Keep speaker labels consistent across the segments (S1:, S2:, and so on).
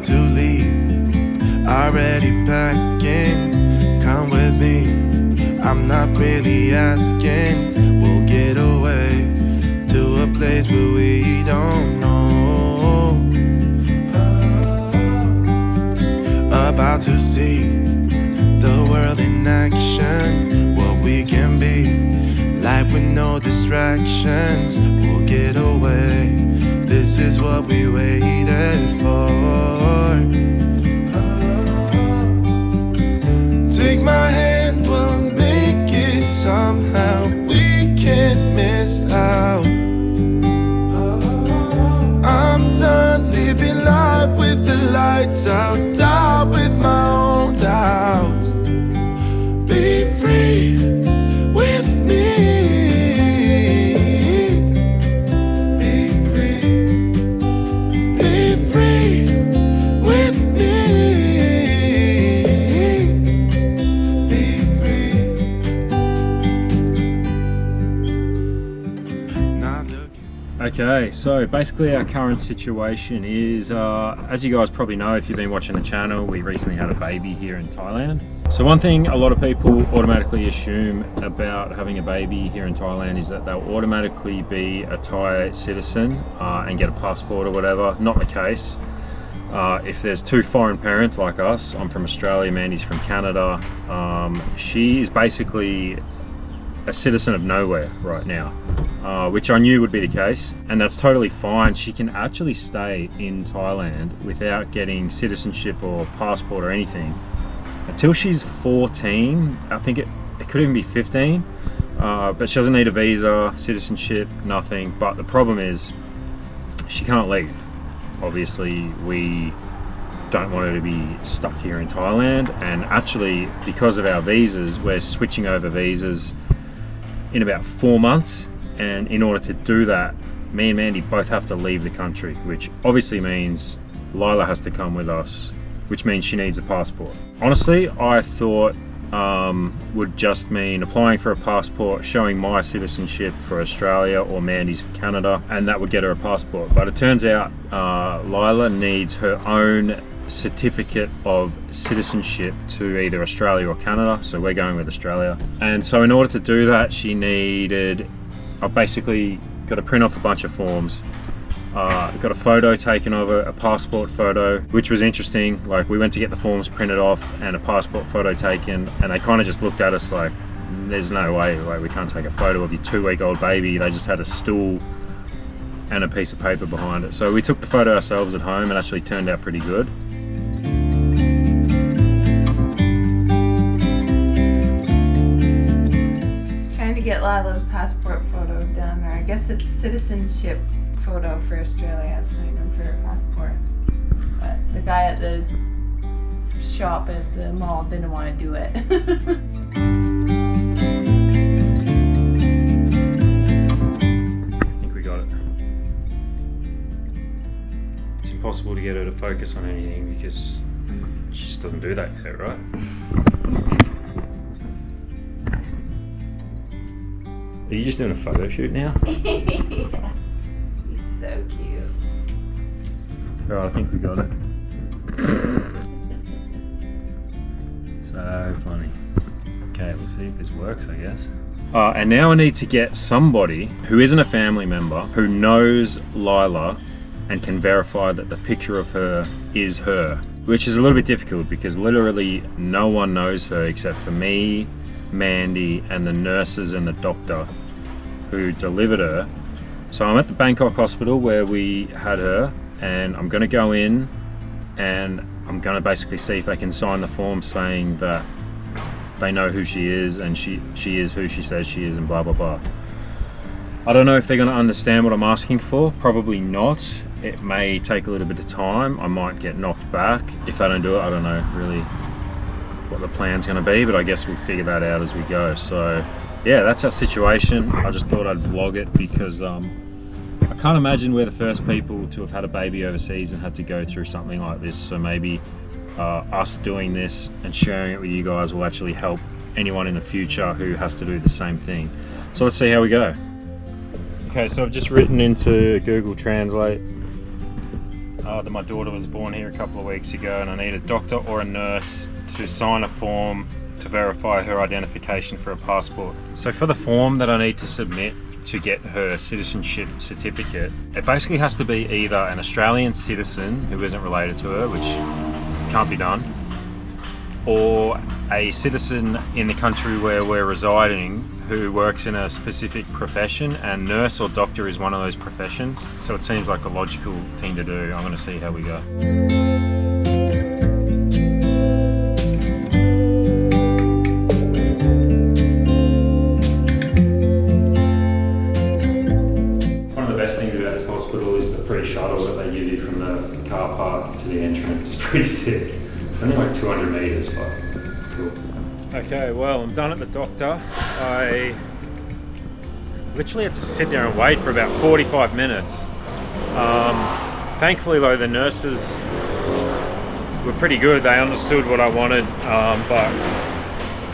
S1: about to leave, already packing. Come with me, I'm not really asking. We'll get away to a place where we don't know. About to see the world in action, what we can be, life with no distractions. We'll get away, this is what we waited for. Take my hand, we'll make it somehow. We can't miss out. I'm done living life with the lights out, die with my own doubts. Be free with me. Be free. Be free with me. Be free. Not looking.
S2: Okay, so basically our current situation is, as you guys probably know if you've been watching the channel, we recently had a baby here in Thailand. So one thing a lot of people automatically assume about having a baby here in Thailand is that they'll automatically be a Thai citizen and get a passport or whatever. Not the case. If there's two foreign parents like us, I'm from Australia, Mandy's from Canada, she is basically a citizen of nowhere right now, which I knew would be the case, and that's totally fine. She can actually stay in Thailand without getting citizenship or passport or anything until she's 14. I think it could even be 15, but she doesn't need a visa, citizenship, nothing. But the problem is she can't leave. Obviously we don't want her to be stuck here in Thailand, and actually because of our visas, we're switching over visas in about 4 months, and in order to do that, me and Mandy both have to leave the country, which obviously means Lila has to come with us, which means she needs a passport. Honestly, I thought would just mean applying for a passport, showing my citizenship for Australia or Mandy's for Canada, and that would get her a passport. But it turns out Lila needs her own certificate of citizenship to either Australia or Canada, so we're going with Australia. And so in order to do that, she needed, I basically got to print off a bunch of forms, got a photo taken of her, a passport photo, which was interesting. Like, we went to get the forms printed off and a passport photo taken, and they kind of just looked at us like, there's no way, like, we can't take a photo of your 2-week-old baby. They just had a stool and a piece of paper behind it. So we took the photo ourselves at home, and actually turned out pretty good.
S3: Get Lila's passport photo done, or I guess it's citizenship photo for Australia. It's not even for her passport. But the guy at the shop at the mall didn't want to do it.
S2: I think we got it. It's impossible to get her to focus on anything because she just doesn't do that yet, right? Are you just doing a photo shoot now?
S3: Yeah. She's so cute.
S2: Alright, I think we got it. So funny. Okay, we'll see if this works, I guess. And now I need to get somebody who isn't a family member, who knows Lila and can verify that the picture of her is her. Which is a little bit difficult because literally no one knows her except for me, Mandy, and the nurses and the doctor who delivered her. So I'm at the Bangkok hospital where we had her, and I'm going to go in and I'm going to basically see if they can sign the form saying that they know who she is and she is who she says she is and blah blah blah. I don't know if they're going to understand what I'm asking for. Probably not. It may take a little bit of time. I might get knocked back if they don't do it. I don't know really what the plan's going to be, but I guess we'll figure that out as we go. So yeah, that's our situation. I just thought I'd vlog it because I can't imagine we're the first people to have had a baby overseas and had to go through something like this. So maybe us doing this and sharing it with you guys will actually help anyone in the future who has to do the same thing. So let's see how we go. Okay, so I've just written into Google Translate that my daughter was born here a couple of weeks ago, and I need a doctor or a nurse to sign a form to verify her identification for a passport. So for the form that I need to submit to get her citizenship certificate, it basically has to be either an Australian citizen who isn't related to her, which can't be done, or a citizen in the country where we're residing who works in a specific profession, and nurse or doctor is one of those professions. So it seems like the logical thing to do. I'm going to see how we go. Free shuttle that they give you from the car park to the entrance. It's pretty sick. It's only like 200 meters, but it's cool. Okay, well, I'm done at the doctor. I literally had to sit there and wait for about 45 minutes. Thankfully though, the nurses were pretty good. They understood what I wanted, but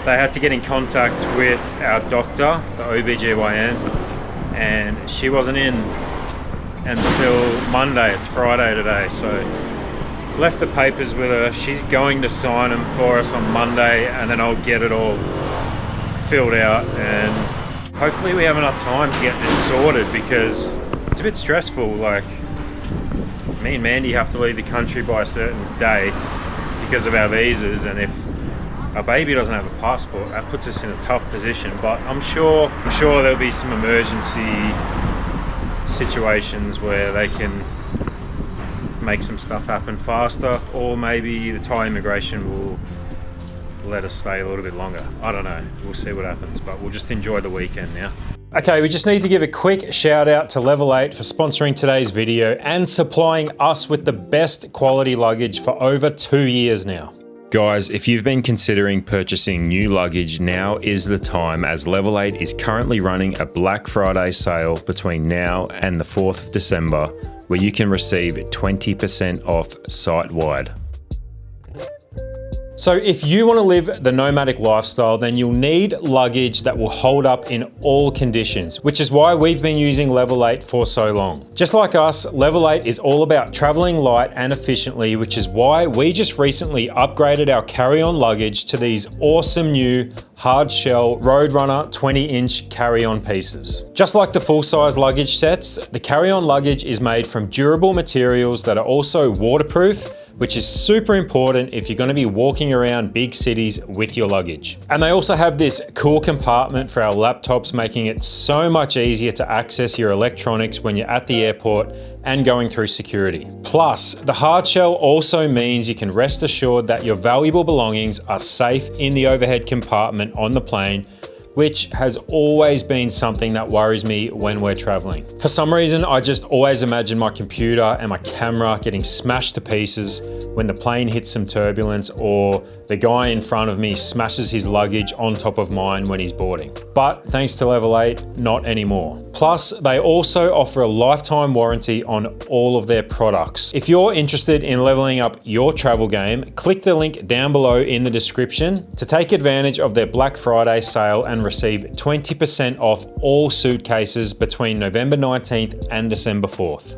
S2: they had to get in contact with our doctor, the OBGYN, and she wasn't in until Monday. It's Friday today, so left the papers with her. She's going to sign them for us on Monday, and then I'll get it all filled out, and hopefully we have enough time to get this sorted, because it's a bit stressful. Like, me and Mandy have to leave the country by a certain date because of our visas, and if our baby doesn't have a passport, that puts us in a tough position. But I'm sure there'll be some emergency situations where they can make some stuff happen faster, or maybe the Thai immigration will let us stay a little bit longer. I don't know, we'll see what happens, but we'll just enjoy the weekend now. Okay, we just need to give a quick shout out to Level 8 for sponsoring today's video and supplying us with the best quality luggage for over 2 years now. Guys, if you've been considering purchasing new luggage, now is the time, as Level 8 is currently running a Black Friday sale between now and the 4th of December, where you can receive 20% off site-wide. So if you want to live the nomadic lifestyle, then you'll need luggage that will hold up in all conditions, which is why we've been using Level 8 for so long. Just like us, Level 8 is all about traveling light and efficiently, which is why we just recently upgraded our carry-on luggage to these awesome new hard shell Roadrunner 20-inch carry-on pieces. Just like the full-size luggage sets, the carry-on luggage is made from durable materials that are also waterproof, which is super important if you're going to be walking around big cities with your luggage. And they also have this cool compartment for our laptops, making it so much easier to access your electronics when you're at the airport and going through security. Plus, the hard shell also means you can rest assured that your valuable belongings are safe in the overhead compartment on the plane, which has always been something that worries me when we're traveling. For some reason, I just always imagine my computer and my camera getting smashed to pieces when the plane hits some turbulence, or the guy in front of me smashes his luggage on top of mine when he's boarding. But thanks to Level 8, not anymore. Plus, they also offer a lifetime warranty on all of their products. If you're interested in leveling up your travel game, click the link down below in the description to take advantage of their Black Friday sale and receive 20% off all suitcases between November 19th and December 4th.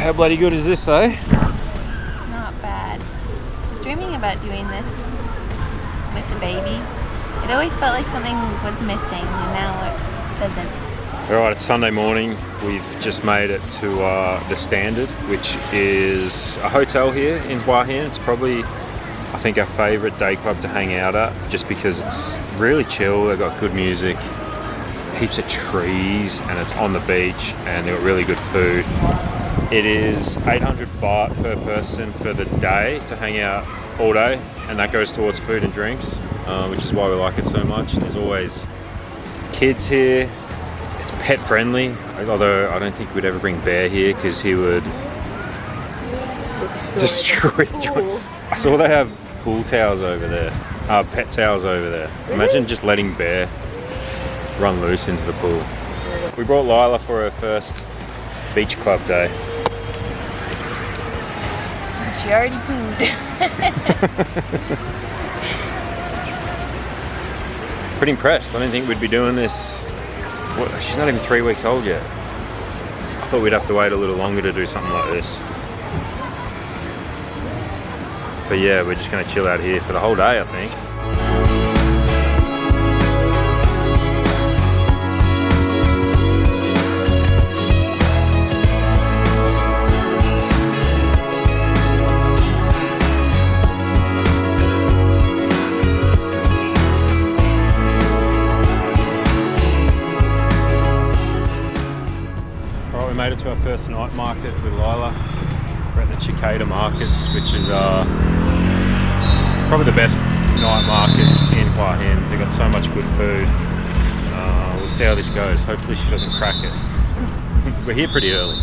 S2: How bloody good is this, eh?
S3: Not bad. I was dreaming about doing this with the baby. It always felt like something was missing, and now it doesn't.
S2: Alright, it's Sunday morning. We've just made it to the Standard, which is a hotel here in Hua Hin. It's probably, I think, our favourite day club to hang out at, just because it's really chill. They've got good music, heaps of trees, and it's on the beach, and they've got really good food. It is 800 baht per person for the day to hang out all day, and that goes towards food and drinks, which is why we like it so much. There's always kids here. It's pet friendly, although I don't think we'd ever bring Bear here because he would destroy. I saw they have pool towels over there, pet towels over there. Imagine just letting Bear run loose into the pool. We brought Lila for her first beach club day.
S3: She already pooed.
S2: Pretty impressed. I didn't think we'd be doing this. She's not even 3 weeks old yet. I thought we'd have to wait a little longer to do something like this. But yeah, we're just going to chill out here for the whole day, I think. Made it to our first night market with Lila. We're at the Cicada markets, which is probably the best night markets in Hua Hin. They've got so much good food. We'll see how this goes. Hopefully she doesn't crack it. We're here pretty early.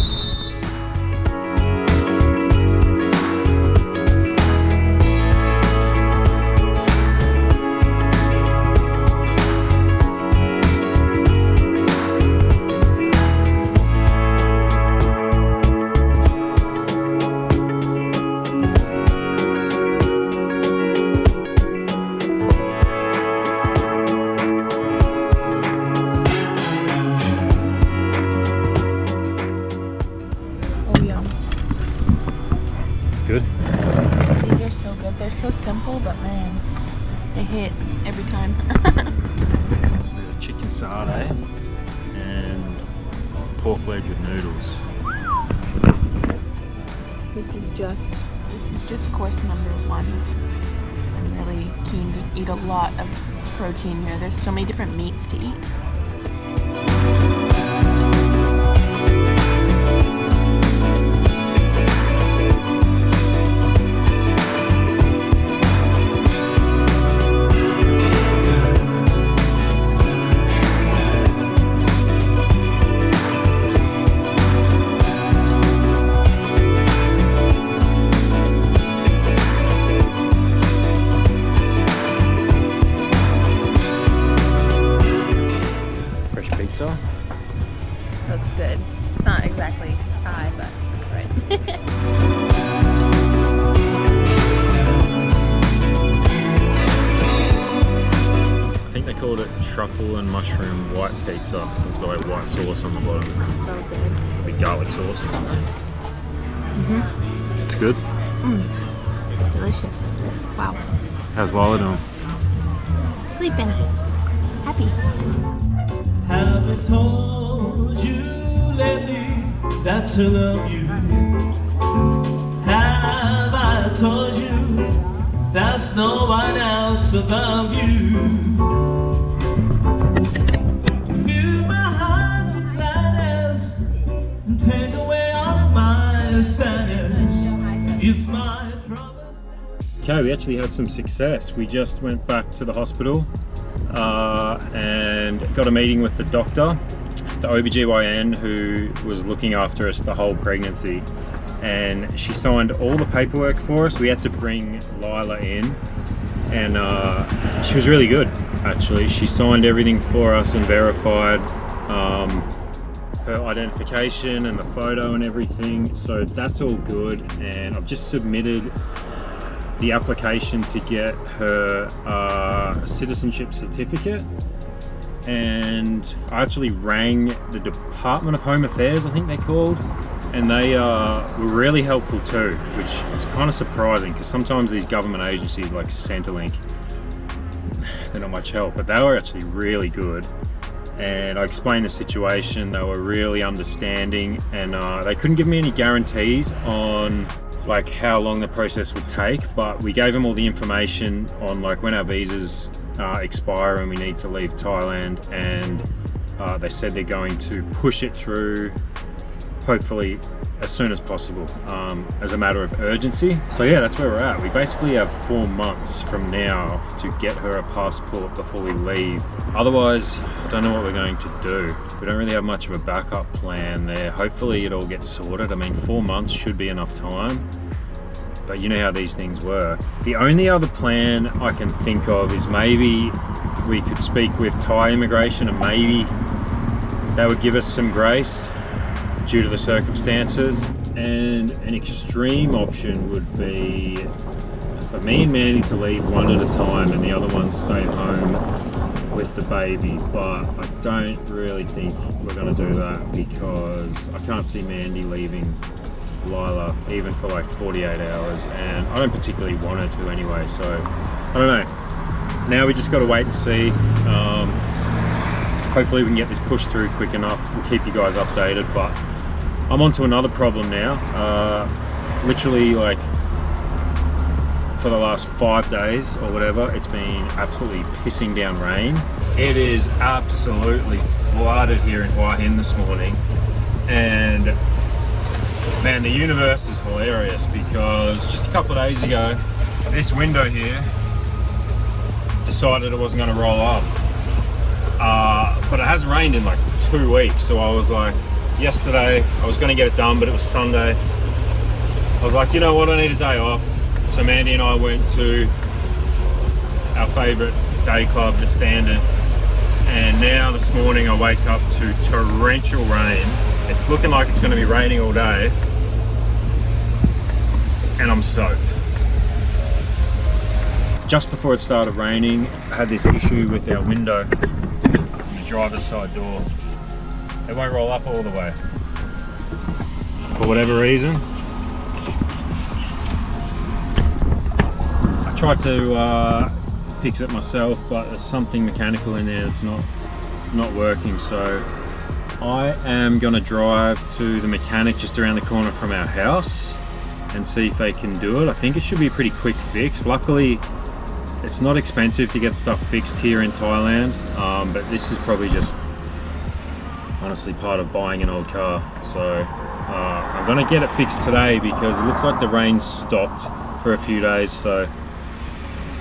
S2: Good?
S3: These are so good. They're so simple, but man, they hit every time.
S2: Chicken satay and pork leg with noodles.
S3: This is just course number 1. I'm really keen to eat a lot of protein here. There's so many different meats to eat. Looks good. It's not exactly Thai, but that's right.
S2: I think they called it truffle and mushroom white pizza, so it's got like white sauce on the bottom.
S3: It's so good.
S2: Maybe garlic sauce or something. It's good.
S3: Delicious. Wow.
S2: How's Lila doing?
S3: Sleeping. Happy.
S4: Have I told you lately that I love you? Have I told you there's no one else above you? Fill my heart with gladness and take away all my sadness. It's my promise.
S2: Okay, we actually had some success. We just went back to the hospital and got a meeting with the doctor, the OBGYN who was looking after us the whole pregnancy, and she signed all the paperwork for us. We had to bring Lila in, and she was really good actually. She signed everything for us and verified her identification and the photo and everything, so that's all good. And I've just submitted the application to get her citizenship certificate, and I actually rang the Department of Home Affairs, I think they're called, and they were really helpful too, which was kind of surprising because sometimes these government agencies like Centrelink, they're not much help, but they were actually really good. and I explained the situation. They were really understanding, and they couldn't give me any guarantees on like how long the process would take, but we gave them all the information on like when our visas expire and we need to leave Thailand, and they said they're going to push it through hopefully as soon as possible, as a matter of urgency. So yeah, that's where we're at. We basically have 4 months from now to get her a passport before we leave. Otherwise, I don't know what we're going to do. We don't really have much of a backup plan there. Hopefully it all gets sorted. I mean, 4 months should be enough time, but you know how these things work. The only other plan I can think of is maybe we could speak with Thai immigration, and maybe they would give us some grace due to the circumstances. And an extreme option would be for me and Mandy to leave one at a time and the other one stay home with the baby, but I don't really think we're going to do that because I can't see Mandy leaving Lila even for like 48 hours, and I don't particularly want her to anyway, so I don't know. Now we just got to wait and see. Hopefully we can get this pushed through quick enough. We'll keep you guys updated, but I'm on to another problem now. Literally like for the last 5 days or whatever, it's been absolutely pissing down rain. It is absolutely flooded here in Hua Hin this morning, and man, the universe is hilarious because just a couple of days ago, this window here decided it wasn't going to roll up. But it hasn't rained in like 2 weeks, so I was like, yesterday I was going to get it done, but it was Sunday. I was like, you know what, I need a day off. So Mandy and I went to our favourite day club, the Standard, and now this morning I wake up to torrential rain. It's looking like it's going to be raining all day, and I'm soaked. Just before it started raining, I had this issue with our window on the driver's side door. It won't roll up all the way for whatever reason. I tried to fix it myself, but there's something mechanical in there that's not working, so I am gonna drive to the mechanic just around the corner from our house and see if they can do it. I think it should be a pretty quick fix. Luckily, it's not expensive to get stuff fixed here in Thailand, but this is probably just honestly part of buying an old car. So I'm gonna get it fixed today because it looks like the rain stopped for a few days, so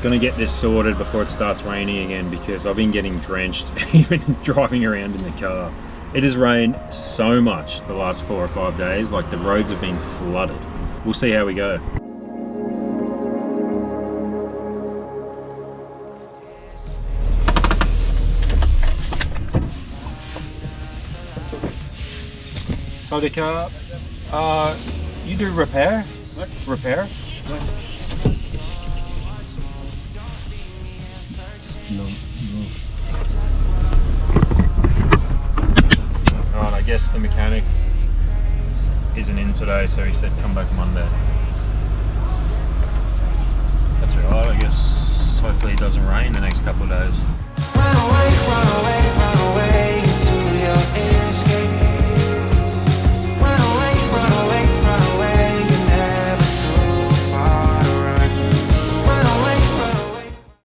S2: gonna get this sorted before it starts raining again, because I've been getting drenched even driving around in the car. It has rained so much the last 4 or 5 days, like the roads have been flooded. We'll see how we go. So the car, you do repair? What? Repair? What? No. Alright, I guess the mechanic isn't in today, so he said come back Monday. That's alright, I guess hopefully it doesn't rain the next couple of days.